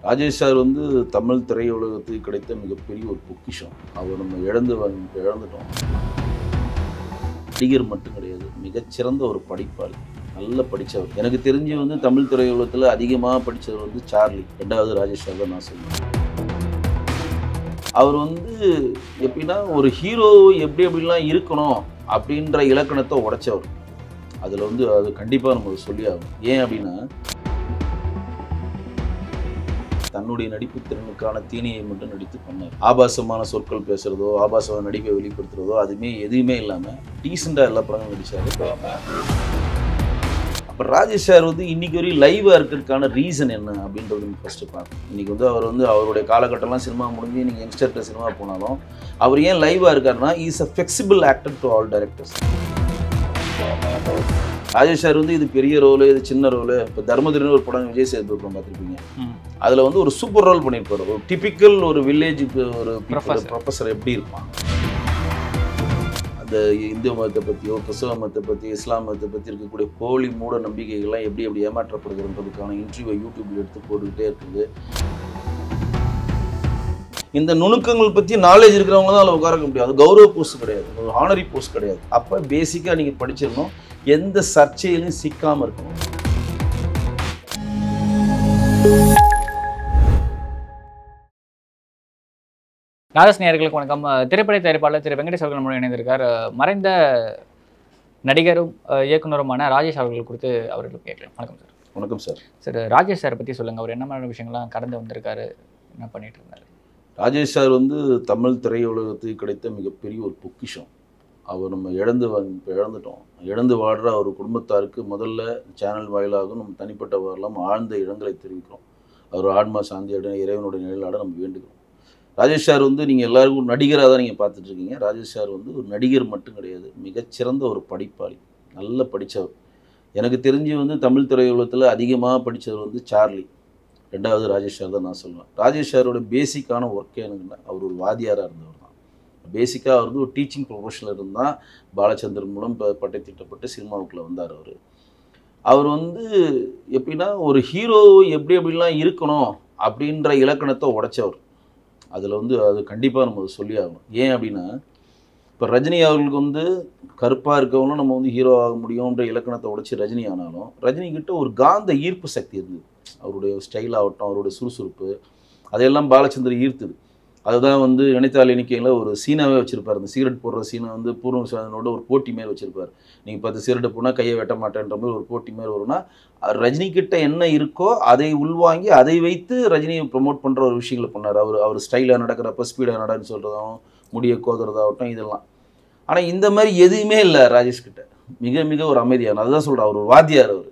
Rajesh sir வந்து தமிழ் திரையுலகத்துக்கு கிடைத்த மிகப்பெரிய ஒரு பொக்கிஷம். அவர் நம்ம இழந்துட்டோம். நடிகர் மட்டும் கிடையாது, மிகச்சிறந்த ஒரு படிப்பாளி, நல்ல படித்தவர். எனக்கு தெரிஞ்சு வந்து தமிழ் திரையுலகத்தில் அதிகமாக படித்தவர் வந்து சார்லி, ரெண்டாவது ராஜேஷ் சார் தான் நான் சொல்லுவேன். அவர் வந்து எப்படின்னா ஒரு ஹீரோ எப்படிலாம் இருக்கணும் அப்படின்ற இலக்கணத்தை உடைச்சவர். அதில் வந்து அது கண்டிப்பாக நம்ம சொல்லி ஆகும். ஏன் அப்படின்னா தன்னுடைய நடிப்பு திறனுக்கான தீனியை மட்டும் நடித்து பண்ணார். ஆபாசமான சொற்கள் பேசுறதோ, ஆபாசமான நடிப்பை வெளிப்படுத்துறதோ எதுவுமே இல்லாமல் டீசெண்டாக எல்லா படங்களும் நடிச்சாரு. அப்போ ராஜேஷ் சார் வந்து இன்னைக்கு வரையும் லைவாக இருக்கிறதுக்கான ரீசன் என்ன அப்படின்றது ஃபஸ்ட்டு பார்க்கணும். இன்னைக்கு வந்து அவர் வந்து அவருடைய காலகட்டம்லாம் சினிமா முடிஞ்சு நீங்கள் யங்ஸ்டர்கிட்ட சினிமா போனாலும் அவர் ஏன் லைவாக இருக்காருன்னா is a flexible actor to all directors. Rajesh sir வந்து இது பெரிய ரோலு, இது சின்ன ரோலு. இப்போ தர்மதுரின்னு ஒரு படம் விஜய் சேதுபதி படம் பார்த்துருப்பீங்க. அதில் வந்து ஒரு சூப்பர் ரோல் பண்ணியிருப்பார். ஒரு டிபிக்கல் ஒரு வில்லேஜுக்கு ஒரு ப்ரொஃபஸர் எப்படி இருப்பான், அந்த இந்து மதத்தை பற்றியோ கிறிஸ்தவ மதத்தை பற்றி இஸ்லாம் மதத்தை பற்றி இருக்கக்கூடிய போலி மூட நம்பிக்கைகள்லாம் எப்படி ஏமாற்றப்படுகிறதுக்கான இன்டர்வியூ யூடியூப்ல எடுத்து போட்டுக்கிட்டே இருக்குது. இந்த நுணுக்கங்கள் பற்றி நாலேஜ் இருக்கிறவங்க தான் அதில் உட்கார முடியாது. கௌரவ போஸ்ட் கிடையாது, ஒரு ஹானரி போஸ்ட் கிடையாது. அப்போ பேசிக்காக நீங்கள் படிச்சிடணும், எந்த சர்ச்சையிலும் சிக்காமல் இருக்கணும். நாதஸ் நேயர்களுக்கு வணக்கம். திரைப்பட தயாரிப்பாளர் திரு வெங்கடேஷ் அவர்கள் நம்முடன் இணைந்திருக்கார். மறைந்த நடிகரும் இயக்குனருமான ராஜேஷ் அவர்கள் குறித்து அவர்களுக்கு கேட்கலாம். வணக்கம் சார். வணக்கம் சார். சார், ராஜேஷ் சார் பற்றி சொல்லுங்கள். அவர் என்ன மாதிரி விஷயங்கள்லாம் கடந்து வந்திருக்காரு, என்ன பண்ணிட்டு இருந்தார்? ராஜேஷ் சார் வந்து தமிழ் திரையுலகத்துக்கு கிடைத்த மிகப்பெரிய ஒரு பொக்கிஷம். அவர் நம்ம இழந்துட்டோம். இழந்து வாடுற அவர் குடும்பத்தாருக்கு முதல்ல சேனல் வாயிலாகவும் நம்ம தனிப்பட்ட வரலாம் ஆழ்ந்த இடங்களை தெரிவிக்கிறோம். அவர் ஆன்மா சாந்தி அடைய இறைவனுடைய நிழலாட நம்ம வேண்டுகிறோம். ராஜேஷ் சார் வந்து நீங்கள் எல்லாருக்கும் நடிகராக தான் நீங்கள் பார்த்துட்ருக்கீங்க. ராஜேஷ் சார் வந்து ஒரு நடிகர் மட்டும் கிடையாது, மிகச்சிறந்த ஒரு படிப்பாளி, நல்ல படித்தவர். எனக்கு தெரிஞ்சு வந்து தமிழ் திரையுலகத்தில் அதிகமாக படித்தவர் வந்து சார்லி, ரெண்டாவது ராஜேஷ் சார் தான் நான் சொல்லுவேன். ராஜேஷ் சாரோட பேசிக்கான ஒர்க்கே என்னங்கன்னா அவர் ஒரு வாத்தியாராக இருந்தவர் தான். பேசிக்காக அவர் வந்து ஒரு டீச்சிங் ப்ரொஃபஷனில் இருந்தால் பாலச்சந்தர் மூலம் பட்டை திட்டப்பட்டு சினிமாவுக்குள்ளே வந்தார். அவர் வந்து எப்படின்னா ஒரு ஹீரோ எப்படிலாம் இருக்கணும் அப்படின்ற இலக்கணத்தை உடைச்சவர். அதில் வந்து அது கண்டிப்பாக நம்ம சொல்லி ஆகணும். ஏன் அப்படின்னா இப்போ ரஜினி அவர்களுக்கு வந்து கருப்பாக இருக்கவங்களும் நம்ம வந்து ஹீரோ ஆக முடியும்ன்ற இலக்கணத்தை உடைச்சி ரஜினி ஆனாலும் ரஜினிகிட்ட ஒரு காந்த ஈர்ப்பு சக்தி இருந்தது. அவருடைய ஸ்டைல் ஆகட்டும், அவருடைய சுறுசுறுப்பு, அதையெல்லாம் பாலச்சந்தர் ஈர்த்துது. அதுதான் வந்து இணைத்தாள் எண்ணிக்கையில் ஒரு சீனாவே வச்சுருப்பார். அந்த சிகரெட் போடுற சீனை வந்து பூர்வ விஸ்வநாதனோட ஒரு போட்டி மாரி வச்சுருப்பார். நீங்கள் 10 சிகரெட்டு போனால் கையை வெட்ட மாட்டேன்ற மாதிரி ஒரு போட்டி மாரி வரும்னா ரஜினிகிட்ட என்ன இருக்கோ அதை உள்வாங்கி அதை வைத்து ரஜினியை ப்ரொமோட் பண்ணுற ஒரு விஷயங்களை பண்ணார். அவர் ஸ்டைலாக நடக்கிறப்ப ஸ்பீடாக நடன்னு சொல்கிறதாகவும் முடியை கோதுறதாகட்டும் இதெல்லாம். ஆனால் இந்த மாதிரி எதுவுமே இல்லை ராஜேஷ்கிட்ட. மிக ஒரு அமைதியான, அதுதான் சொல்கிறேன், அவர் ஒரு வாத்தியார். அவர்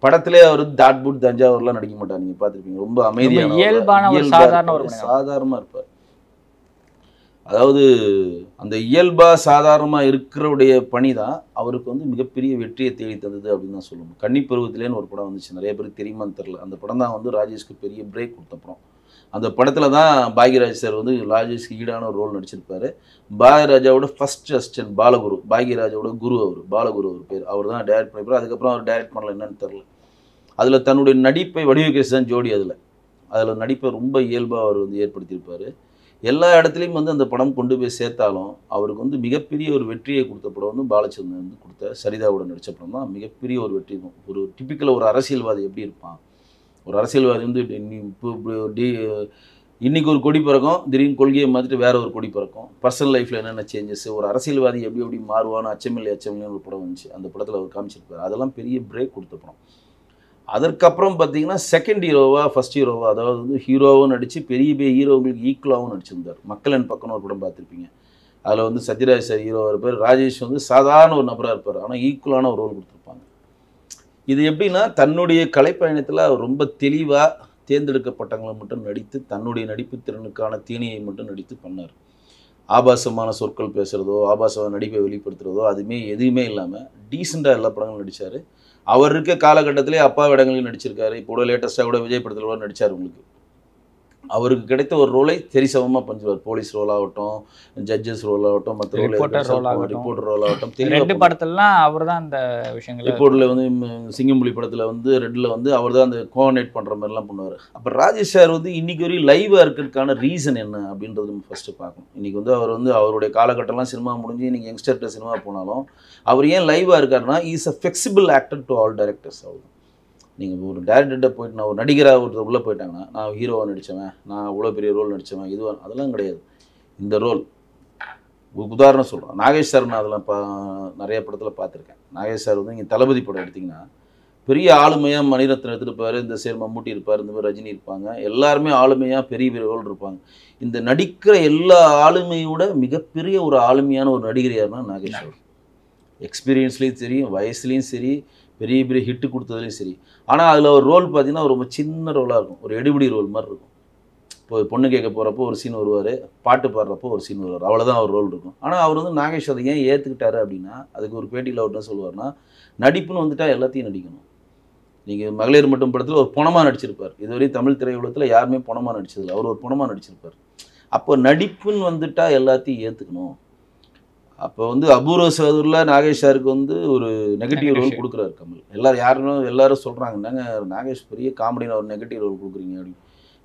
படத்திலே அவர் தாட் புட் தஞ்சாவூர்லாம் நடிக்க மாட்டார். நீங்கள் பார்த்துருப்பீங்க, ரொம்ப அமைதியான சாதாரணமாக இருப்பார். அதாவது அந்த இயல்பாக சாதாரணமாக இருக்கிறவுடைய பணி தான் அவருக்கு வந்து மிகப்பெரிய வெற்றியை தேடி தந்தது அப்படின்னு தான் சொல்லணும். கன்னிப்பருவத்திலேன்னு ஒரு படம் வந்துச்சு, நிறைய பேருக்கு தெரியுமான்னு தெரில. அந்த படம் தான் வந்து ராஜேஷ்க்கு பெரிய பிரேக் கொடுத்த படம். அந்த படத்தில் தான் பாக்யராஜ் சார் வந்து ராஜேஷ்க்கு ஈடான ஒரு ரோல் நடிச்சிருப்பார். பாக்யராஜாவோட ஃபஸ்ட் அசிஸ்டன்ட் பாலகுரு, பாக்யராஜோட குரு அவர், பாலகுரு அவர் பேர். அவர் தான் டைரக்ட் பண்ணிப்பார். அதுக்கப்புறம் அவர் டைரக்ட் பண்ணல, என்னன்னு தெரில. அதில் தன்னுடைய நடிப்பை வடிவகேஷ் தான் ஜோடி. அதில் நடிப்பை ரொம்ப இயல்பாக அவர் வந்து ஏற்படுத்தியிருப்பார். எல்லா இடத்துலையும் வந்து அந்த படம் கொண்டு போய் சேர்த்தாலும் அவருக்கு வந்து மிகப்பெரிய ஒரு வெற்றியை கொடுத்த படம் வந்து பாலச்சந்திரன் வந்து கொடுத்த சரிதாவோட நடித்த படம் தான் மிகப்பெரிய ஒரு வெற்றி. ஒரு டிப்பிக்கலாக ஒரு அரசியல்வாதி எப்படி இருப்பான், ஒரு அரசியல்வாதி வந்து இன்றைக்கி ஒரு கொடி பிறக்கும், திடீர்னு கொள்கையை மாற்றிட்டு வேறு ஒரு கொடி பிறக்கும். பர்சனல் லைஃப்பில் என்னென்ன சேஞ்சஸ், ஒரு அரசியல்வாதி எப்படி மாறுவான்னு அச்சமில்லை ஒரு படம் வந்துச்சு. அந்த படத்தில் அவர் காமிச்சிருப்பார். அதெல்லாம் பெரிய பிரேக் கொடுத்த படம். அதற்கப்புறம் பார்த்தீங்கன்னா செகண்ட் ஹீரோவா ஃபஸ்ட் ஹீரோவா, அதாவது வந்து ஹீரோவும் நடித்து பெரிய ஹீரோங்களுக்கு ஈக்குவலாகவும் நடிச்சிருந்தார். மக்கள் என் பக்கம் ஒரு படம் பார்த்துருப்பீங்க. அதில் வந்து சத்யராஜ் சார் ஹீரோவாக இருப்பார், ராஜேஷ் வந்து சாதாரண ஒரு நபராக இருப்பார், ஆனால் ஈக்குவலான ஒரு ரோல் கொடுத்துருப்பாங்க. இது எப்படின்னா தன்னுடைய கலைப்பயணத்தில் அவர் ரொம்ப தெளிவாக தேர்ந்தெடுக்கப்பட்டவங்களை மட்டும் நடித்து தன்னுடைய நடிப்பு திறனுக்கான தீனியை மட்டும் நடித்து பண்ணார். ஆபாசமான சொற்கள் பேசுகிறதோ, ஆபாசமான நடிப்பை வெளிப்படுத்துகிறதோ எதுவுமே இல்லாமல் டீசெண்டாக எல்லா படங்களும் நடித்தார். அவர் இருக்க காலகட்டத்திலே அப்பா இடங்களையும் நடிச்சிருக்காரு. இப்போ கூட லேட்டஸ்ட்டாக கூட விஜய் படத்தில் கூட நடித்தார். உங்களுக்கு அவருக்கு கிடைத்த ஒரு ரோலை சரிசமமாக பண்ணிடுவார். போலீஸ் ரோல் ஆகட்டும், ஜட்ஜஸ் ரோல் ஆகட்டும், மற்ற ரிப்போர்ட்டர் ரோல் ஆகட்டும், ரிப்போர்ட்டர் ரோல் ஆகட்டும், ரெண்டு படத்துலலாம் அவர் தான் அந்த விஷயங்கள். ரிப்போர்ட்டில் வந்து சிங்கம்புலி படத்தில் வந்து ரெட்டில் வந்து அவர் தான் அந்த கோஆர்டினேட் பண்ணுற மாதிரிலாம் பண்ணுவார். அப்போ ராஜேஷ் சார் வந்து இன்றைக்கி வரையும் லைவாக இருக்கிறதுக்கான ரீசன் என்ன அப்படின்றது நம்ம ஃபஸ்ட்டு பார்க்கணும். இன்றைக்கி வந்து அவர் வந்து அவருடைய காலகட்டம்லாம் சினிமா முடிஞ்சு இன்றைக்கி யங்ஸ்டர்கிட்ட சினிமா போனாலும் அவர் ஏன் லைவாக இருக்காருன்னா is a flexible actor to all directors. அவர் நீங்கள் ஒரு டேரக்டர்கிட்ட போயிட்டு நான் ஒரு நடிகராக ஒருத்தர் உள்ளே போயிட்டாங்கன்னா நான் ஹீரோவாக நடித்தவன், நான் அவ்வளோ பெரிய ரோல் நடித்தவன், இதுவாக அதெல்லாம் கிடையாது. இந்த ரோல் உதாரணம் சொல்கிறேன், நாகேஷ் சார் நான் அதெல்லாம் நிறைய படத்தில் பார்த்துருக்கேன். நாகேஷ் சார் வந்து இங்கே தளபதி படம் எடுத்திங்கன்னா பெரிய ஆளுமையாக மணிரத்னம் எடுத்துருப்பார், இந்த சைடு மம்முட்டி இருப்பார், இந்த மாதிரி ரஜினி இருப்பாங்க, எல்லாருமே ஆளுமையாக பெரிய பெரிய ரோல் இருப்பாங்க. இந்த நடிக்கிற எல்லா ஆளுமையோட மிகப்பெரிய ஒரு ஆளுமையான ஒரு நடிகர் யாருன்னா நாகேஷ் சார். எக்ஸ்பீரியன்ஸ்லேயும் சரி, வயசுலேயும் சரி, பெரிய பெரிய ஹிட்டு கொடுத்ததுலேயும் சரி. ஆனால் அதில் ஒரு ரோல் பார்த்தீங்கன்னா ரொம்ப சின்ன ரோலாக இருக்கும், ஒரு எடுபிடி ரோல் மாதிரி இருக்கும். இப்போ பொண்ணு கேட்க போகிறப்போ ஒரு சீன் வருவார், பாட்டு பாடுறப்போ ஒரு சீன் வருவார், அவ்வளோதான் ஒரு ரோல் இருக்கும். ஆனால் அவர் வந்து நாகேஷ் அதை ஏன் ஏற்றுக்கிட்டாரு அப்படின்னா, அதுக்கு ஒரு பேட்டியில் அவர் என்ன சொல்லுவார்னா, நடிப்புன்னு வந்துட்டால் எல்லாத்தையும் நடிக்கணும். நீங்கள் மகளிர் மட்டும் படத்தில் ஒரு பணமாக நடிச்சிருப்பார். இதுவரையும் தமிழ் திரையுலகத்தில் யாருமே பணமாக நடிச்சதில்லை, அவர் ஒரு பணமாக நடிச்சிருப்பார். அப்போ நடிப்புன்னு வந்துட்டால் எல்லாத்தையும் ஏற்றுக்கணும். அப்போ வந்து அபூர்வ சகோதரில் நாகேஷ் சாருக்கு வந்து ஒரு நெகட்டிவ் ரோல் கொடுக்குறாரு கமல். எல்லாரும் சொல்கிறாங்க, நாங்கள் நாகேஷ் பெரிய காமெடின்னு ஒரு நெகட்டிவ் ரோல் கொடுக்குறீங்க அப்படின்னு.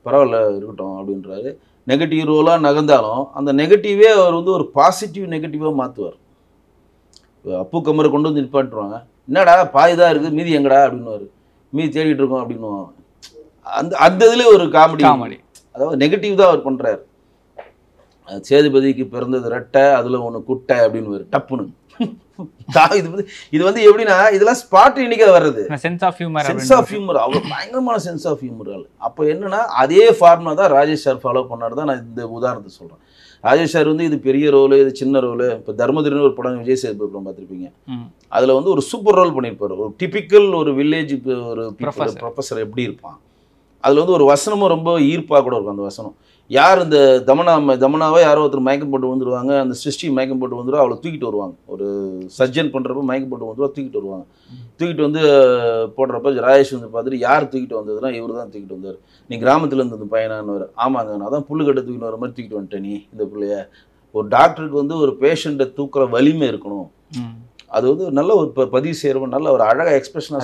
பரவாயில்ல இருக்கட்டும் அப்படின்றாரு. நெகட்டிவ் ரோலாக நகர்ந்தாலும் அந்த நெகட்டிவே அவர் வந்து ஒரு பாசிட்டிவ் நெகட்டிவாக மாற்றுவார். அப்பு கமரை கொண்டு வந்து நிப்பாட்டுருவாங்க, என்னடா பாய் தான் இருக்குது மீதி எங்கடா அப்படின்னுவார், மீதி தேடிட்டு இருக்கோம் அப்படின்னுவாங்க. அந்த இதில் ஒரு காமெடி, அதாவது நெகட்டிவ் தான் அவர் பண்ணுறாரு. சேதுபதிக்கு பிறந்தது ரெட்டை, அதில் ஒன்று குட்டை அப்படின்னு டப்புன்னு. இது வந்து எப்படின்னா இதெல்லாம் ஸ்பாட் இன்னைக்கு வர்றது சென்ஸ் ஆஃப் ஹியூமர், அவ்வளோ பயங்கரமான சென்ஸ் ஆஃப் ஹியூமர். அப்போ என்னன்னா அதே ஃபார்முலா தான் ராஜேஷ் சார் ஃபாலோ பண்ணாரு தான் நான் இந்த உதாரணத்தை சொல்கிறேன். ராஜேஷ் சார் வந்து இது பெரிய ரோலு, இது சின்ன ரோலு. இப்போ தர்மதுரின்னு ஒரு படம் விஜய் சேதுபதி படம் பார்த்துருப்பீங்க, அதில் வந்து ஒரு சூப்பர் ரோல் பண்ணியிருப்பார். ஒரு டிபிக்கல் ஒரு வில்லேஜ் ஒரு ப்ரொஃபஸர் எப்படி இருப்பான், அதில் வந்து ஒரு வசனமும் ரொம்ப ஈர்ப்பாக கூட இருக்கும். அந்த வசனம் யார், இந்த தமனாவை யாரோ ஒருத்தர் மயக்கம் போட்டு வந்துடுவாங்க, அந்த சிருஷ்டி மயக்கம் போட்டு வந்துடுவா, அவளை தூக்கிட்டு வருவாங்க. ஒரு சர்ஜன் பண்ணுறப்ப மயக்கம் போட்டு வந்துடுவா, தூக்கிட்டு வருவாங்க. தூக்கிட்டு வந்து போடுறப்ப ராஜேஷ் வந்து பார்த்துட்டு யார் தூக்கிட்டு வந்ததுன்னா இவர் தான் தூக்கிட்டு வந்தார், நீ கிராமத்தில் இருந்து இந்த பையனான்னு. ஆமாங்க, நான் தான் புல்லுக்கட்டை தூக்கிட்டு வர மாதிரி தூக்கிட்டு வந்துட்டேன் நீ இந்த பிள்ளைய. ஒரு டாக்டருக்கு வந்து ஒரு பேஷண்ட்டை தூக்குற வலிமை இருக்கணும். அது வந்து நல்ல ஒரு பதிவு செய்யறவன், நல்ல ஒரு அழகாக எக்ஸ்பிரஷனாக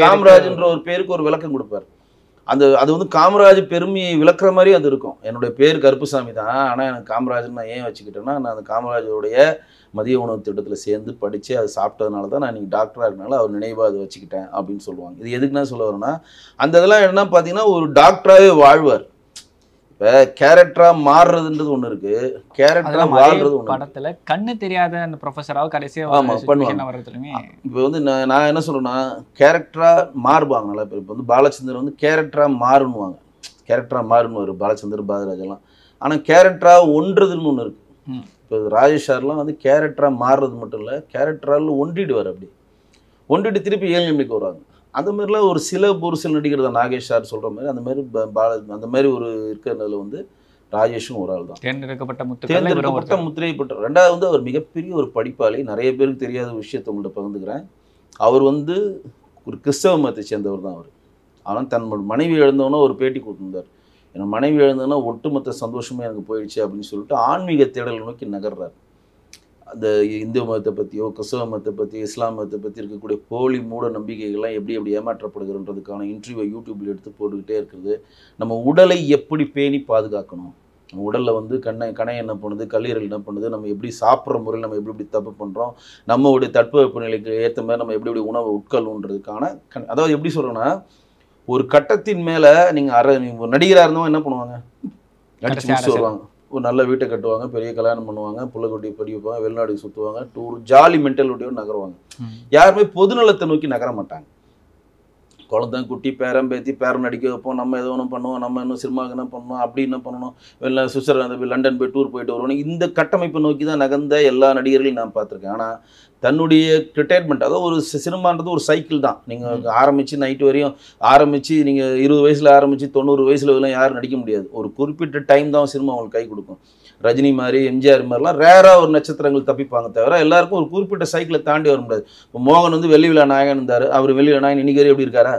காமராஜ்ன்ற ஒரு பேருக்கு ஒரு விளக்கம் கொடுப்பார். அது வந்து காமராஜ் பெருமையை விளக்குற மாதிரி அது இருக்கும். என்னுடைய பேர் கருப்புசாமி தான், ஆனால் எனக்கு காமராஜன் நான் ஏன் வச்சுக்கிட்டேன்னா, நான் அந்த காமராஜோடைய மதிய உணவு திட்டத்தில் சேர்ந்து படித்து அது சாப்பிட்டதுனால தான் நான் இன்றைக்கி டாக்டராக இருக்கனால அவர் நினைவாக அதை வச்சுக்கிட்டேன் அப்படின்னு சொல்லுவாங்க. இது எதுக்குன்னா சொல்ல வரேன்னா, அந்த இதெல்லாம் என்ன பார்த்தீங்கன்னா ஒரு டாக்டராகவே வாழ்வார். இப்போ கேரக்டராக மாறுறதுன்றது ஒன்று இருக்குது, கேரக்டராக வாழ்றது ஒன்று. படத்தில் கண்ணு தெரியாத அந்த ப்ரொஃபஸராக கடைசியாக பண்ணுவாங்க. இப்போ வந்து நான் என்ன சொல்கிறேன்னா, கேரக்டராக மாறுவாங்க நல்லா பேர். இப்போ வந்து பாலச்சந்தர் வந்து கேரக்டராக மாறுன்னுவாங்க, கேரக்டராக மாறுன்னு பாலச்சந்தர் பாரதிராஜெல்லாம். ஆனால் கேரக்டராக ஒன்றுதுன்னு ஒன்று இருக்குது. இப்போ ராஜேஷ் சார்லாம் வந்து கேரக்டராக மாறுறது மட்டும் இல்லை, கேரக்டரால் ஒன்றிடுவார். அப்படி ஒன்றிட்டு திருப்பி ஏழு நிமிக்கு வருவாங்க. அந்த மாதிரிலாம் ஒரு சில நடிகர் தான் நாகேஷ் சார் சொல்கிற மாதிரி. அந்த மாதிரி அந்த மாதிரி ஒரு இருக்கிறதுல வந்து ராஜேஷும் ஒரு ஆள் தான், தேர்ந்தெடுக்கப்பட்ட முத்திரை பெற்றார். ரெண்டாவது வந்து அவர் மிகப்பெரிய ஒரு படிப்பாளி. நிறைய பேருக்கு தெரியாத விஷயத்தை உங்கள்கிட்ட பகிர்ந்துக்கிறேன். அவர் வந்து ஒரு கிறிஸ்தவ மதத்தை சேர்ந்தவர் தான் அவர். ஆனால் தன் மனைவி எழுந்தவொன்னே ஒரு பேட்டி கொடுத்துருந்தார், என் மனைவி எழுந்தோன்னா ஒட்டுமொத்த சந்தோஷமே எனக்கு போயிடுச்சு அப்படின்னு சொல்லிட்டு ஆன்மீக தேடலை நோக்கி நகர்றார். அந்த இந்து மதத்தை பற்றியோ கிறிஸ்தவ மதத்தை பற்றி இஸ்லாம் மதத்தை பற்றி இருக்கக்கூடிய போலி மூட நம்பிக்கைகள்லாம் எப்படி ஏமாற்றப்படுகிறன்றதுக்கான இன்டர்வியூ யூடியூப்பில் எடுத்து போட்டுக்கிட்டே இருக்கிறது. நம்ம உடலை எப்படி பேணி பாதுகாக்கணும், நம்ம உடலில் வந்து கணை என்ன பண்ணுது, கல்லீரல் என்ன பண்ணுது, நம்ம எப்படி சாப்பிட்ற முறையில் நம்ம எப்படி தப்பு பண்ணுறோம், நம்மளுடைய தட்பவெப்ப நிலைக்கு ஏற்ற மாதிரி நம்ம எப்படி உணவை உட்கொள்ளணுன்றதுக்கான அதாவது எப்படி சொல்கிறோன்னா, ஒரு கட்டத்தின் மேலே நீங்கள் நடிகராக இருந்தவங்க என்ன பண்ணுவாங்க, நடிச்சு முடிச்சு வருவாங்க, ஒரு நல்ல வீட்டை கட்டுவாங்க, பெரிய கல்யாணம் பண்ணுவாங்க, பிள்ளைக்குட்டி பெரிய வைப்பாங்க, வெளிநாடு சுற்றுவாங்க, டூர் ஜாலி மென்டாலிட்டியோடு நகருவாங்க. யாருமே பொதுநலத்தை நோக்கி நகர மாட்டாங்க. குழந்தை குட்டி பேரம் பேத்தி பேரம் நடிக்க வைப்போம், நம்ம எதோ ஒன்று பண்ணுவோம், நம்ம இன்னும் சினிமாவுக்கு என்ன பண்ணணும், அப்படி என்ன பண்ணணும், வெளில சுவிட்சர்லாந்து லண்டன் போய் டூர் போயிட்டு வருவோம். இந்த கட்டமைப்பை நோக்கி தான் நகர்ந்த எல்லா நடிகர்களையும் நான் பார்த்துருக்கேன். ஆனால் தன்னுடைய ரிட்டையர்மெண்ட், அதாவது ஒரு சினிமான்றது ஒரு சைக்கிள் தான். நீங்கள் ஆரம்பித்து நைட்டு வரையும் ஆரம்பித்து நீங்கள் 20 வயசில் ஆரம்பித்து 90 வயசில் இதெல்லாம் யாரும் நடிக்க முடியாது. ஒரு குறிப்பிட்ட டைம் தான் சினிமா அவங்களுக்கு கை கொடுக்கும். ரஜினி மாதிரி எம்ஜிஆர் மாதிரிலாம் ரேராக ஒரு நட்சத்திரங்கள் தப்பிப்பாங்க தவிர எல்லாருக்கும் ஒரு குறிப்பிட்ட சைக்கிளை தாண்டி வர முடியாது. இப்போ மோகன் வந்து வெள்ளி விழா நாயகன் இருந்தார், அவர் வெள்ளி விழா நாயகன் இன்றைக்கி எப்படி இருக்காரா?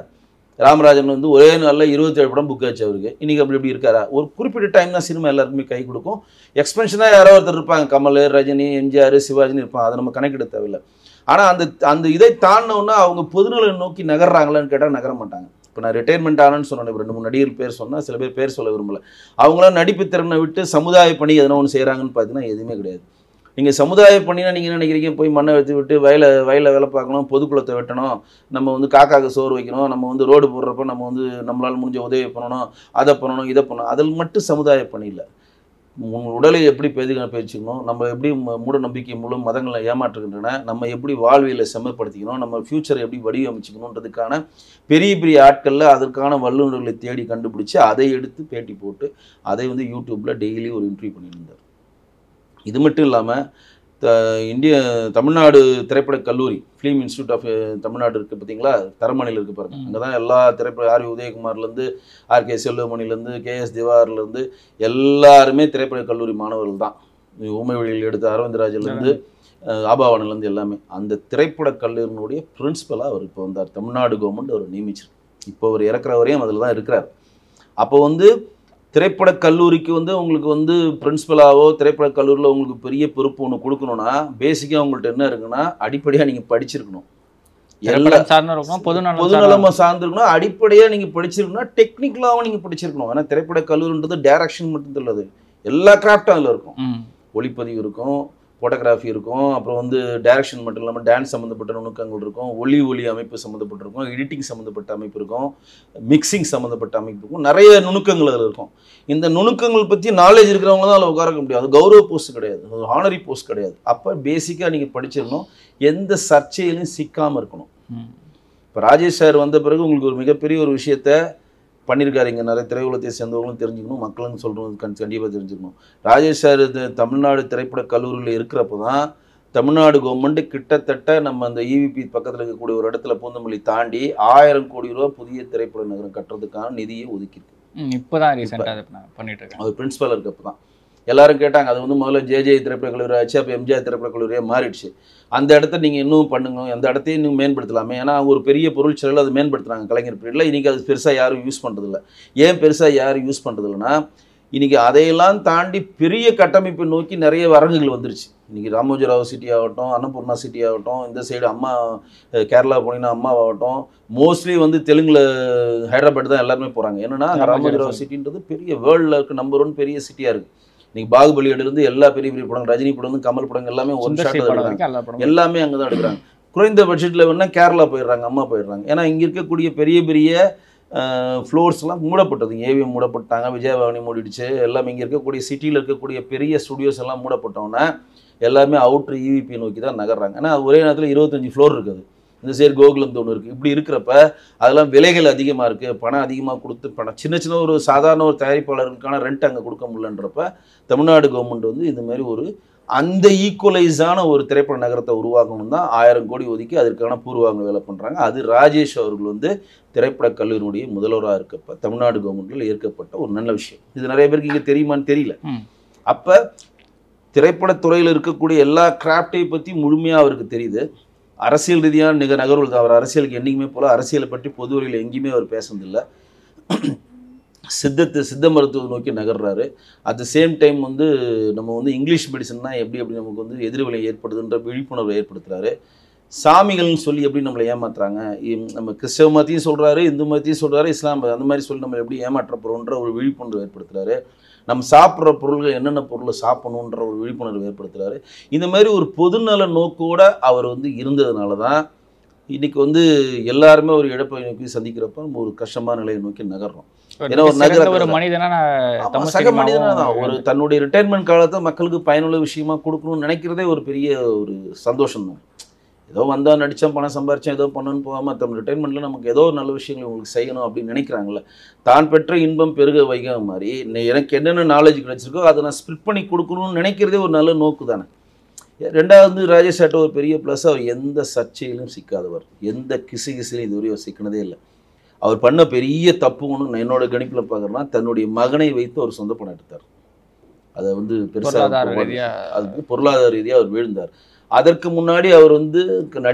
ராமராஜன் வந்து ஒரே நாளில் 27 படம் புக் ஆச்சு அவருக்கு. இன்றைக்கி அப்படி எப்படி இருக்காரா? ஒரு குறிப்பிட்ட டைம் தான் சினிமா எல்லாருக்குமே கை கொடுக்கும். எக்ஸ்பென்ஷனாக யாரோ ஒருத்தர் இருப்பாங்க, கமல், ரஜினி, எம்ஜிஆர், சிவாஜின்னு இருப்பாங்க, அதை நம்ம கணக்கிட தேவையில்லை. ஆனால் அந்த இதை தாண்டினோன்னா அவங்க பொதுநலை நோக்கி நகர்றாங்களான்னு கேட்டால் நகர மாட்டாங்க. இப்போ நான் ரிட்டையர்மெண்ட் ஆனேன்னு சொன்னேன், 2-3 நடிகர் பேர் சொன்னால் சில பேர் சொல்ல விரும்பலை. அவங்களாம் நடிப்பு திறனை விட்டு சமுதாய பணி எதனா ஒன்று செய்கிறாங்கன்னு பார்த்தீங்கன்னா எதுவுமே கிடையாது. நீங்கள் சமுதாய பணினா நீங்கள் என்ன நினைக்கிறீங்க? போய் மண்ணை வெட்டி விட்டு வயலில் வேலை பார்க்கணும், பொதுக்குளத்தை வெட்டணும், நம்ம வந்து காக்காக்கு சோறு வைக்கணும், நம்ம வந்து ரோடு போடுறப்ப நம்ம வந்து நம்மளால் முடிஞ்ச உதவி பண்ணணும், அதை பண்ணணும், இதை பண்ணணும். அதில் மட்டும் சமுதாய பணி இல்லை. உங்கள் உடலை எப்படி பேச்சுக்கணும், நம்ம எப்படி மூட நம்பிக்கை மூலம் மதங்களை ஏமாற்றுகின்றன, நம்ம எப்படி வாழ்வியலை செம்மைப்படுத்திக்கணும், நம்ம ஃப்யூச்சரை எப்படி வடிவமைச்சிக்கணுன்றதுக்கான பெரிய பெரிய ஆட்களில் அதற்கான வல்லுநர்களை தேடி கண்டுபிடிச்சி அதை எடுத்து பேட்டி போட்டு அதை வந்து யூடியூப்பில் டெய்லி ஒரு இன்டர்வியூ பண்ணியிருந்தார். இது மட்டும் இல்லாமல் தமிழ்நாடு திரைப்படக் கல்லூரி, ஃபிலிம் இன்ஸ்டியூட் ஆஃப் தமிழ்நாடு இருக்குது பார்த்தீங்களா, தரமணியில் இருக்குது பாருங்கள். அங்கே தான் எல்லா ஆர் உதயகுமார்லேருந்து ஆர்கே செல்வமணிலேருந்து கேஎஸ் திவார்லேருந்து எல்லாருமே திரைப்படக் கல்லூரி மாணவர்கள் தான். ஊமை வழியில் எடுத்த அரவிந்தராஜிலேருந்து ஆபாவனிலேருந்து எல்லாமே அந்த திரைப்படக் கல்லூரியினுடைய பிரின்சிபலாக அவர் இப்போ வந்தார். தமிழ்நாடு கவர்மெண்ட் அவர் நியமிச்சிருக்கு. இப்போ அவர் இறக்குற வரையும் அதில் தான் இருக்கிறார். அப்போ வந்து திரைப்படக் கல்லூரிக்கு வந்து உங்களுக்கு வந்து பிரின்சிபலாவோ திரைப்படக் கல்லூரியில் உங்களுக்கு பெரிய பொறுப்பு ஒன்று கொடுக்கணும்னா பேசிக்காக உங்கள்கிட்ட என்ன இருக்குன்னா அடிப்படையாக நீங்கள் படிச்சிருக்கணும். பொதுநலமாக சார்ந்திருக்கணும். அடிப்படையாக நீங்கள் படிச்சிருக்கணும்னா டெக்னிக்கலாகவும் நீங்கள் படிச்சிருக்கணும். ஏன்னா திரைப்படக் கல்லூரின்றது டைரக்ஷன் மட்டும் இல்லது, எல்லா கிராஃப்டும் அதில் இருக்கும். ஒளிப்பதிவு இருக்கும், ஃபோட்டோகிராஃபி இருக்கும், அப்புறம் வந்து டைரக்ஷன் மட்டும் இல்லாமல் டான்ஸ் சம்மந்தப்பட்ட நுணுக்கங்கள் இருக்கும், ஒளி அமைப்பு சம்மந்தப்பட்டிருக்கும், எடிட்டிங் சம்மந்தப்பட்ட அமைப்பு இருக்கும், மிக்சிங் சம்மந்தப்பட்ட அமைப்பு இருக்கும், நிறைய நுணுக்கங்கள் அதில் இருக்கும். இந்த நுணுக்கங்கள் பற்றி நாலேஜ் இருக்கிறவங்க தான் அதில் உட்கார முடியாது. அது கௌரவ போஸ்ட் கிடையாது, அது ஹானரி போஸ்ட் கிடையாது. அப்போ பேசிக்காக நீங்கள் படிச்சிடணும், எந்த சர்ச்சையிலையும் சிக்காமல் இருக்கணும். இப்போ ராஜேஷ் சார் வந்த பிறகு உங்களுக்கு ஒரு மிகப்பெரிய ஒரு விஷயத்த பண்ணியிருக்காரு. இங்கே நிறைய திரையுலகத்தை சேர்ந்தவங்களும் தெரிஞ்சுக்கணும், மக்களும் சொல்கிறது கண்டிப்பாக தெரிஞ்சுக்கணும். ராஜேஷ் சார் தமிழ்நாடு திரைப்பட கல்லூரியில் இருக்கிறப்போ தான் தமிழ்நாடு கவர்மெண்ட் கிட்டத்தட்ட நம்ம அந்த இவிபி பக்கத்தில் இருக்கக்கூடிய ஒரு இடத்துல பூந்தமல்லி தாண்டி 1000 கோடி ரூபா புதிய திரைப்பட நகரம் கட்டுறதுக்கான நிதியை ஒதுக்கியிருக்கு. இப்போ தான் ரீசெண்டாக பண்ணிட்டு இருக்கேன். அது பிரின்சிபல் இருக்கப்போ தான் எல்லாரும் கேட்டாங்க. அது வந்து முதல்ல ஜேஜே திரைப்பட கல்லூரி ஆச்சு, அப்போ எம்ஜிஆர் திரைப்பட கல்லூரியாக மாறிடுச்சு. அந்த இடத்த நீங்கள் இன்னும் பண்ணுங்க, அந்த இடத்தையும் இன்னும் மேம்படுத்தலாமே. ஏன்னா ஒரு பெரிய பொருள் செலவில் அது மேம்படுத்துகிறாங்க கலைஞர் பீரியடில். இன்றைக்கி அது பெருசாக யாரும் யூஸ் பண்ணுறதில்ல. ஏன் பெருசாக யாரும் யூஸ் பண்ணுறதில்லைன்னா இன்றைக்கி அதையெல்லாம் தாண்டி பெரிய கட்டமைப்பை நோக்கி நிறைய அரங்குகள் வந்துருச்சு. இன்றைக்கி ராமோஜிராவ் சிட்டி ஆகட்டும், அன்னபூர்ணா சிட்டி ஆகட்டும், இந்த சைடு அம்மா கேரளா போனீங்கன்னா அம்மாவாகட்டும், மோஸ்ட்லி வந்து தெலுங்கில் ஹைதராபாத் தான் எல்லாருமே போகிறாங்க. என்னென்னா ராமோஜிராவ் சிட்டின்றது பெரிய வேர்ல்டில் இருக்க நம்பர் 1 பெரிய சிட்டியாக இருக்குது. இன்றைக்கி பாகுபலி எடுத்து எல்லா பெரிய பெரிய படம், ரஜினி படம், கமல் படங்கள் எல்லாமே ஒரு ஷாட் எடுக்கிறாங்க, எல்லாமே அங்கே தான் எடுக்கிறாங்க. குறைந்த பட்ஜெட்டில் வேணால் கேரளா போயிடுறாங்க, அம்மா போயிடுறாங்க. ஏன்னா இங்கே இருக்கக்கூடிய பெரிய பெரிய ஃப்ளோர்ஸ்லாம் மூடப்பட்டது. ஏவிஎம் மூடப்பட்டாங்க, விஜயவாணி மூடிடுச்சு, எல்லாமே இங்கே இருக்கக்கூடிய சிட்டியில் இருக்கக்கூடிய பெரிய ஸ்டுடியோஸ் எல்லாம் மூடப்பட்டோன்னா எல்லாமே அவுட்ரு இவிபி நோக்கி தான் நகர்றாங்க. ஏன்னா ஒரே நேரத்தில் 25 ஃப்ளோர் இருக்குது. இந்த சைடு கோகுலம் ஒன்று இருக்குது. இப்படி இருக்கிறப்ப அதெல்லாம் விலைகள் அதிகமாக இருக்குது, பணம் அதிகமாக கொடுத்து சின்ன ஒரு சாதாரண ஒரு தயாரிப்பாளர்களுக்கான ரெண்ட் அங்கே கொடுக்க முடியலன்றப்ப தமிழ்நாடு கவர்மெண்ட் வந்து இதுமாரி ஒரு அந்த ஈக்குவலைஸான ஒரு திரைப்பட நகரத்தை உருவாக்கணும் தான் 1000 கோடி ஒதுக்கி அதற்கான பூர்வாங்க வேலை பண்ணுறாங்க. அது ராஜேஷ் அவர்கள் வந்து திரைப்பட கல்லூரியினுடைய முதல்வராக இருக்கப்ப தமிழ்நாடு கவர்மெண்ட்டில் ஏற்கப்பட்ட ஒரு நல்ல விஷயம். இது நிறைய பேருக்கு இங்கே தெரியுமான்னு தெரியல. அப்போ திரைப்படத்துறையில் இருக்கக்கூடிய எல்லா கிராஃப்டையும் பற்றி முழுமையாக அவருக்கு தெரியுது. அரசியல் ரீதியான நகர்வுகள் தான். அவர் அரசியலுக்கு என்றைக்குமே போல அரசியலை பற்றி பொதுவெளியில் எங்கேயுமே அவர் பேசுனதில்லை. சித்த மருத்துவத்தை நோக்கி நகர்றாரு. அட் த சேம் டைம் வந்து நம்ம வந்து இங்கிலீஷ் மெடிசன்னா எப்படி நமக்கு வந்து எதிர்வினை ஏற்படுதுன்ற விழிப்புணர்வை ஏற்படுத்துகிறாரு. சாமிகள்னு சொல்லி எப்படி நம்மளை ஏமாத்துறாங்க, நம்ம கிறிஸ்தவ மதத்தையும் சொல்கிறாரு, இந்து மதத்தையும் சொல்கிறாரு, இஸ்லாம் அந்த மாதிரி சொல்லி நம்ம எப்படி ஏமாற்ற போகிறோன்ற ஒரு விழிப்புணர்வு ஏற்படுத்துகிறாரு. நம்ம சாப்பிட்ற பொருள்கள் என்னென்ன பொருளை சாப்பிடணுன்ற ஒரு விழிப்புணர்வு ஏற்படுத்துகிறாரு. இந்த மாதிரி ஒரு பொதுநல நோக்கோடு அவர் வந்து இருந்ததுனால தான் இன்றைக்கி வந்து எல்லாருமே ஒரு இழப்பை நோக்கி சந்திக்கிறப்ப நம்ம ஒரு கஷ்டமான நிலையை நோக்கி நகர்றோம். ஏன்னா ஒரு சக மனிதனா தான் ஒரு தன்னுடைய ரிட்டையர்மெண்ட் காலத்தை மக்களுக்கு பயனுள்ள விஷயமா கொடுக்கணும்னு நினைக்கிறதே ஒரு பெரிய ஒரு சந்தோஷம் தான். ஏதோ வந்தால் நடித்தோம், பணம் சம்பாரித்தோம், ஏதோ பண்ணணும்னு போகாமல் தம் ரிட்டைர்மெண்ட்டில் நமக்கு ஏதோ ஒரு நல்ல விஷயங்கள் உங்களுக்கு செய்யணும் அப்படின்னு நினைக்கிறாங்களே. தான் பெற்ற இன்பம் பெருக வைக்க மாதிரி எனக்கு என்னென்ன நாலேஜ் கிடச்சிருக்கோ அதை நான் ஸ்ப்ளிட் பண்ணி கொடுக்கணும்னு நினைக்கிறதே ஒரு நல்ல நோக்கு தானே. ரெண்டாவது ராஜேஷ் சார்ட்ட ஒரு பெரிய ப்ளஸ், அவர் எந்த சர்ச்சையிலும் சிக்காதவர், எந்த கிசுகிசிலையும் இதுவரையும் அவர் சிக்கினதே இல்லை. அவர் பண்ண பெரிய தப்பு ஒன்று என்னோட கணிப்பில் பார்க்குறேன்னா தன்னுடைய மகனை வைத்து அவர் சொந்த படம் எடுத்தார். அதை வந்து பெருசாக அதுக்கு பொருளாதார ரீதியாக அவர் வீழ்ந்தார். அதற்கு முன்னாடி அவர் வந்து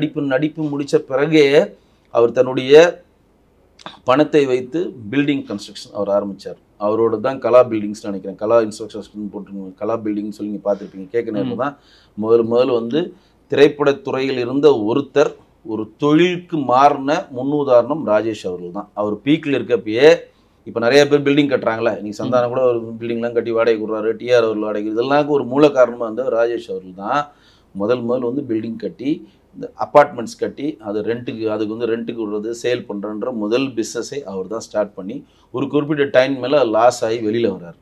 நடிப்பு முடித்த பிறகே அவர் தன்னுடைய பணத்தை வைத்து பில்டிங் கன்ஸ்ட்ரக்ஷன் அவர் ஆரம்பித்தார். அவரோட தான் கலா பில்டிங்ஸ்னு நினைக்கிறேன், கலா இன்ஸ்ட்ரக்ஷன் போட்டு கலா பில்டிங்னு சொல்லி நீங்கள் பார்த்துருப்பீங்க. கேட்க நேரில் தான் முதல் வந்து திரைப்படத்துறையில் இருந்த ஒருத்தர் ஒரு தொழிலுக்கு மாறின முன்னுதாரணம் ராஜேஷ் அவர்கள் தான். அவர் பீக்கில் இருக்கப்பயே இப்போ நிறைய பேர் பில்டிங் கட்டுறாங்களே, நீங்கள் சந்தானம் கூட ஒரு பில்டிங்லாம் கட்டி வாடகை கொடுறாரு, டிஆர் அவர்கள் வாடகை, இதெல்லாம் ஒரு மூல காரணமாக இருந்த ராஜேஷ் அவர்கள் தான் முதல் வந்து பில்டிங் கட்டி இந்த அப்பார்ட்மெண்ட்ஸ் கட்டி அது ரெண்ட்டுக்கு, அதுக்கு வந்து ரெண்ட்டுக்கு விடுறது, சேல் பண்ணுறன்ற முதல் பிஸ்னஸை அவர் தான் ஸ்டார்ட் பண்ணி ஒரு குறிப்பிட்ட டைம் மேலே லாஸ் ஆகி வெளியில் வர்றார்.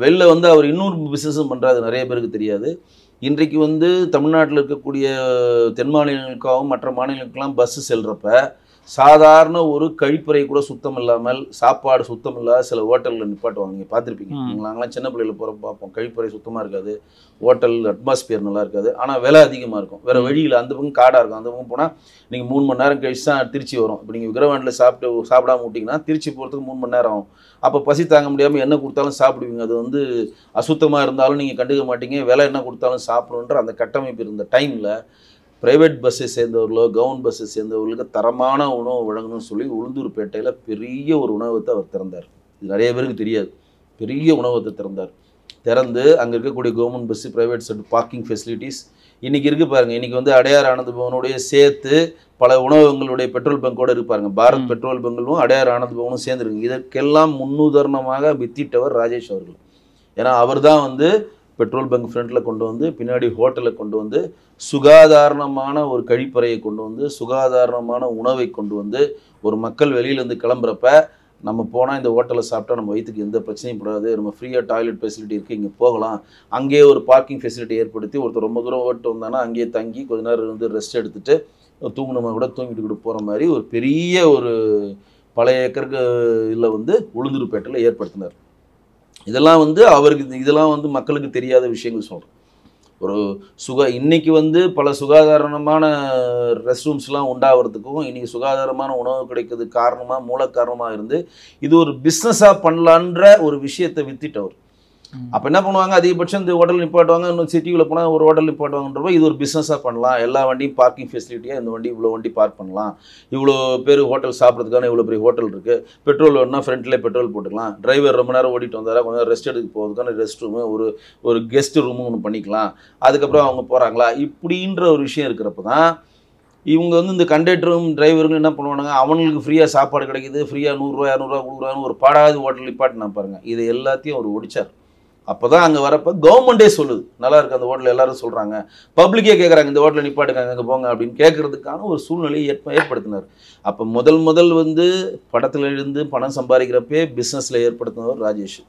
வெளில வந்து அவர் இன்னொரு பிஸ்னஸும் பண்ணுறாரு, நிறைய பேருக்கு தெரியாது. இன்றைக்கு வந்து தமிழ்நாட்டில் இருக்கக்கூடிய தென் மாநிலங்களுக்காகவும் மற்ற மாநிலங்களுக்கெல்லாம் பஸ்ஸு செல்கிறப்ப சாதாரண ஒரு கழிப்பறை கூட சுத்தம் இல்லாமல், சாப்பாடு சுத்தம் இல்லாத சில ஹோட்டலில் நிப்பாட்டுவாங்க. நீங்கள் பார்த்துருப்பீங்க. நாங்களாம் சின்ன பிள்ளையில் போகிறப்ப பார்ப்போம், கழிப்பறை சுத்தமாக இருக்காது, ஹோட்டல் அட்மாஸ்பியர் நல்லா இருக்காது, ஆனால் விலை அதிகமாக இருக்கும். வேறு வழியில் அந்த பக்கம் காடாக இருக்கும், அந்த பக்கம் போனால் நீங்கள் 3 மணி நேரம் கழிச்சு தான் திருச்சி வரும். இப்போ நீங்கள் விக்கிரவாண்டில் சாப்பிடாம விட்டிங்கன்னா திருச்சி போகிறதுக்கு 3 மணி நேரம் ஆகும். அப்போ பசி தாங்க முடியாமல் என்ன கொடுத்தாலும் சாப்பிடுவீங்க. அது வந்து அசுத்தமாக இருந்தாலும் நீங்கள் கண்டுக்க மாட்டீங்க, விலை என்ன கொடுத்தாலும் சாப்பிடணுன்ற அந்த கட்டமைப்பு இருந்த டைமில் ப்ரைவேட் பஸ்ஸை சேர்ந்தவர்களோ கவர்மெண்ட் பஸ்ஸை சேர்ந்தவர்களுக்கு தரமான உணவு வழங்கணும்னு சொல்லி உளுந்தூர்பேட்டையில் பெரிய ஒரு உணவகத்தை அவர் திறந்தார். இது நிறைய பேருக்கு தெரியாது. பெரிய உணவகத்தை திறந்து அங்கே இருக்கக்கூடிய government bus, private set parking facilities இன்றைக்கி இருக்குது பாருங்கள். இன்றைக்கி வந்து அடையார் ஆனந்த பவனுடைய சேர்த்து பல உணவகங்களுடைய பெட்ரோல் பங்கோடு இருப்பாருங்க. பாரத் பெட்ரோல் பங்களும் அடையார் ஆனந்த பவனும் சேர்ந்துருக்கு. இதற்கெல்லாம் முன்னுதாரணமாக வித்திட்டவர் ராஜேஷ் அவர்கள். ஏன்னா அவர் தான் வந்து பெட்ரோல் பங்க் ஃப்ரண்ட்டில் கொண்டு வந்து, பின்னாடி ஹோட்டலை கொண்டு வந்து, சுகாதாரணமான ஒரு கழிப்பறையை கொண்டு வந்து, சுகாதாரணமான உணவை கொண்டு வந்து, ஒரு மக்கள் வெளியிலேருந்து கிளம்புறப்ப நம்ம போனால் இந்த ஹோட்டலில் சாப்பிட்டா நம்ம வயிற்றுக்கு எந்த பிரச்சனையும் படாது, நம்ம ஃப்ரீயாக டாய்லெட் ஃபெசிலிட்டி இருக்குது, இங்கே போகலாம், அங்கேயே ஒரு பார்க்கிங் ஃபெசிலிட்டி ஏற்படுத்தி ஒருத்தர் ரொம்ப தூரம் ஓட்டு வந்தானா அங்கேயே தங்கி கொஞ்ச நேரம் வந்து ரெஸ்ட் எடுத்துகிட்டு தூங்கணுமா கூட தூங்கிட்டு கூட போகிற மாதிரி ஒரு பெரிய ஒரு பல ஏக்கருக்கு இதில் வந்து உளுந்தூர்பேட்டையில் ஏற்படுத்தினார். இதெல்லாம் வந்து அவருக்கு, இதெல்லாம் வந்து மக்களுக்கு தெரியாத விஷயங்கள் சொல்கிறேன். ஒரு இன்னைக்கு வந்து பல சுகாதாரமான ரெஸ்ட் ரூம்ஸ்லாம் உண்டாகிறதுக்கும் இன்றைக்கி சுகாதாரமான உணவு கிடைக்கிறதுக்கு காரணமாக மூல காரணமாக இருந்து இது ஒரு பிஸ்னஸாக பண்ணலான்ற ஒரு விஷயத்தை வித்திட்டவர். அப்போ என்ன பண்ணுவாங்க, அதிகபட்சம் இந்த ஹோட்டல் நிப்பாட்டுவாங்க, இன்னும் சிட்டிக்குள்ளே போனால் ஒரு ஹோட்டல் நிப்பாட்டுவாங்கன்றப்போ இது ஒரு பிஸ்னஸாக பண்ணலாம், எல்லா வண்டியும் பார்க்கிங் ஃபெசிலிட்டியாக இந்த வண்டி இவ்வளோ வண்டி பார்க் பண்ணலாம், இவ்வளோ பேர் ஹோட்டல் சாப்பிட்றதுக்கான இவ்வளோ பெரிய ஹோட்டல் இருக்குது, பெட்ரோல் வேணும்னா ஃப்ரண்ட்லேயே பெட்ரோல் போட்டுக்கலாம், டிரைவர் ரொம்ப நேரம் ஓடிட்டு வந்தாரா கொஞ்சம் நேரம் ரெஸ்ட் எடுக்க போகிறதுக்கான ரெஸ்ட் ரூமு, ஒரு கெஸ்ட் ரூமு ஒன்று பண்ணிக்கலாம், அதுக்கப்புறம் அவங்க போகிறாங்களா இப்படின்ற ஒரு விஷயம் இருக்கிறப்ப தான் இவங்க வந்து இந்த கண்டக்டரும் டிரைவருங்க என்ன பண்ணுவானுங்க, அவங்களுக்கு ஃப்ரீயாக சாப்பாடு கிடைக்கிது, ஃப்ரீயாக 100 ரூபா 200 ரூபா கொடுக்குறான்னு ஒரு பாடாவது ஹோட்டல் நிப்பாட்டினா பாருங்கள். இது எல்லாத்தையும் அவர் ஒடிச்சார். அப்போ தான் அங்கே வரப்போ கவர்மெண்ட்டே சொல்லுது நல்லா இருக்குது அந்த ஹோட்டல், எல்லாரும் சொல்கிறாங்க, பப்ளிக்கே கேட்குறாங்க இந்த ஹோட்டலில் நிப்பாட்டுங்க அங்கே போங்க அப்படின்னு கேட்குறதுக்கான ஒரு சூழ்நிலையை ஏற்படுத்தினார். அப்போ முதல் வந்து படத்தில் இருந்து பணம் சம்பாதிக்கிறப்பே பிஸ்னஸில் ஏற்படுத்தினவர் ராஜேஷ்.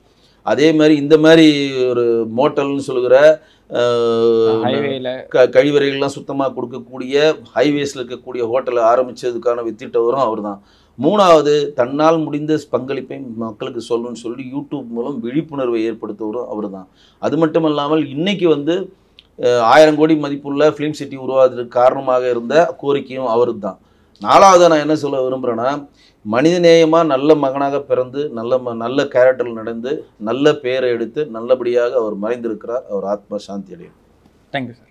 அதே மாதிரி இந்த மாதிரி ஒரு மோட்டல்னு சொல்லுகிற கழிவறைகள்லாம் சுத்தமாக கொடுக்கக்கூடிய ஹைவேஸில் இருக்கக்கூடிய ஹோட்டலை ஆரம்பித்ததுக்கான வித்திட்டவரும் அவர் தான். மூணாவது, தன்னால் முடிந்த பங்களிப்பை மக்களுக்கு சொல்லணும்னு சொல்லி யூடியூப் மூலம் விழிப்புணர்வை ஏற்படுத்துவரும் அவர் தான். அது மட்டும் இல்லாமல் இன்றைக்கி வந்து 1000 கோடி மதிப்புள்ள ஃபிலிம் சிட்டி உருவாவதற்கு காரணமாக இருந்த கோரிக்கையும் அவருக்கு தான். நாலாவது நான் என்ன சொல்ல விரும்புகிறேன்னா, மனிதநேயமாக நல்ல மகனாக பிறந்து நல்ல கேரக்டரில் நடந்து நல்ல பெயரை எடுத்து நல்லபடியாக அவர் மறைந்திருக்கிறார். அவர் ஆத்மா சாந்தி அடையும். Thank you sir.